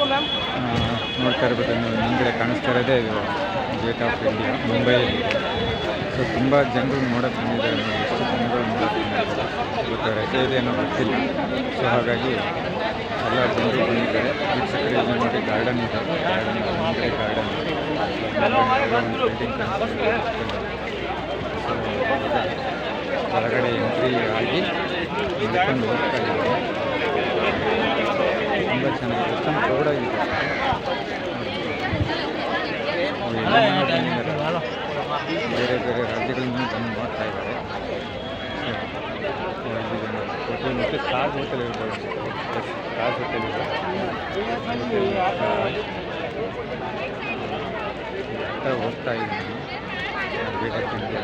ನೋಡ್ತಾ ಇರ್ಬೋದು ನೀವು ಹಿಂದೆ ಕಾಣಿಸ್ತಾ ಇರೋದೇ ಇದು ಗೇಟ್ ಆಫ್ ಇಂಡಿಯಾ ಮುಂಬೈಯಲ್ಲಿ. ಸೊ ತುಂಬ ಜನರು ನೋಡೋಕ್ಕೆ ಬಂದಿದ್ದಾರೆ. ನೋಡಿ ಎಷ್ಟು ಜನಗಳು ನೋಡೋಕ್ಕೆ ಬಂದಿದ್ದಾರೆ. ಇವತ್ತು ರಜೆ ಇದೆ ಅನ್ನೋ ಗೊತ್ತಿಲ್ಲ. ಸೊ ಹಾಗಾಗಿ ಎಲ್ಲ ಜನರು ಬಂದಿದ್ದಾರೆ. ವೀಕ್ಷಕರು ಇಲ್ಲಿ ನೋಡಿ ಗಾರ್ಡನ್ ಇದೆ. ಗಾರ್ಡನ್ ಮುಂದೆ ಗಾರ್ಡನ್ ಬಿಲ್ಡಿಂಗ್ ಹೊರಗಡೆ ಎಂಟ್ರಿ ಆಗಿ ನಡ್ಕೊಂಡು ಹೋಗ್ತಾ ಇದ್ದಾರೆ. ತುಂಬ ಚೆನ್ನಾಗಿದೆ. ಅಷ್ಟೊಂದು ಕ್ರೌಡಾಗಿದೆ. ಬೇರೆ ಬೇರೆ ರಾಜ್ಯಗಳಿಂದ ಬಂದು ನೋಡ್ತಾ ಇದ್ದಾರೆ. ಹೋಟೆಲ್ ಮತ್ತು ತಾಜ್ ಹೋಟೆಲ್ ಇರ್ಬೋದು. ತಾಜ್ ಹೋಟೆಲ್ ಇದೆ. ಹೋಗ್ತಾ ಇದ್ದೀನಿ ಗೇಟ್ ಆಫ್ ಇಂಡಿಯಾ.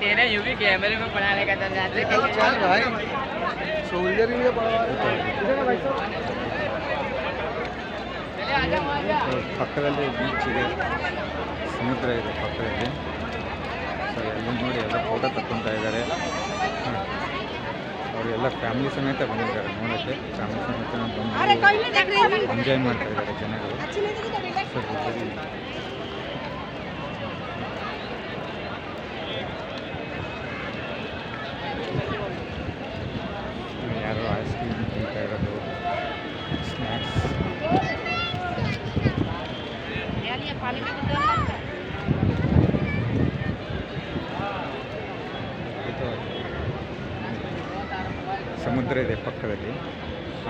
तेरे यूं भी कैमरे में बनाने का धंधा है सोल्जर ही ಪಕ್ಕದಲ್ಲಿ ಬೀಚ್ ಇದೆ, ಸಮುದ್ರ ಇದೆ ಪಕ್ಕದಲ್ಲಿ. ಸೊ ಎಲ್ಲ ನೋಡಿ ಎಲ್ಲ ಫೋಟೋ ತಗೊಳ್ತಾ ಇದ್ದಾರೆ. ಅವರೆಲ್ಲ ಫ್ಯಾಮಿಲಿ ಸಮೇತ ಬಂದಿದ್ದಾರೆ ನೋಡೋಕ್ಕೆ. ಫ್ಯಾಮಿಲಿ ಸಮೇತ ಬಂದು ಎಂಜಾಯ್ ಮಾಡ್ತಾ ಇದ್ದಾರೆ ಜನಗಳು. ಸೊ ಯಾರೋ ಐಸ್ ಕ್ರೀಮ್ ತಿಂತಾ ಇರೋದು, ಸ್ನ್ಯಾಕ್ಸ್. ಸಮುದ್ರ ಇದೆ ಪಕ್ಕದಲ್ಲಿ.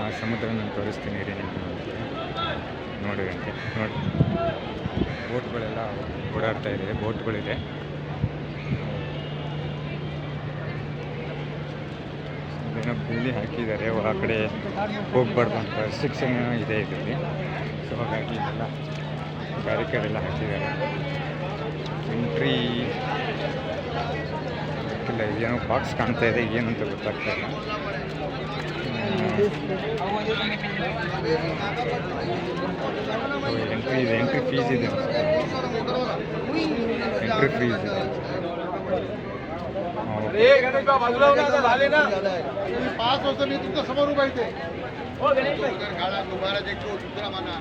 ಆ ಸಮುದ್ರ ನಾನು ತೋರಿಸ್ತೀನಿ ರೀ ನಿಮಗೆ. ನೋಡುವಂತೆ ನೋಡಿ, ಬೋಟ್ಗಳೆಲ್ಲ ಓಡಾಡ್ತಾ ಇದೆ. ಬೋಟ್ಗಳಿದೆ. ಏನೋ ಬೇಲಿ ಹಾಕಿದ್ದಾರೆ. ಆ ಕಡೆ ಹೋಗ್ಬಾರ್ದು ಅಂತ ರೆಸ್ಟ್ರಿಕ್ಷನ್ ಇದೆ ಇದರಲ್ಲಿ. ಸೊ ಹಾಗಾಗಿ ಇದೆಲ್ಲ ಬ್ಯಾರಿಕೇಡ್ ಎಲ್ಲ ಹಾಕಿದ್ದಾರೆ. ಎಂಟ್ರಿ ಗೊತ್ತಿಲ್ಲ. ಇದೇನೋ ಬಾಕ್ಸ್ ಕಾಣ್ತಾ ಇದೆ, ಏನು ಅಂತ ಗೊತ್ತಾಗ್ತಾ ಇಲ್ಲ. ಎಂಟ್ರಿ ಇದೆ, ಎಂಟ್ರಿ ಫೀಸ್ ಇದೆ. ಎಂಟ್ರಿ ಫೀಸ್ ಇದೆ. पास होतं नाही तुमचं समोर उभा इथे काळा गुब्बारा देखो दुसरा माना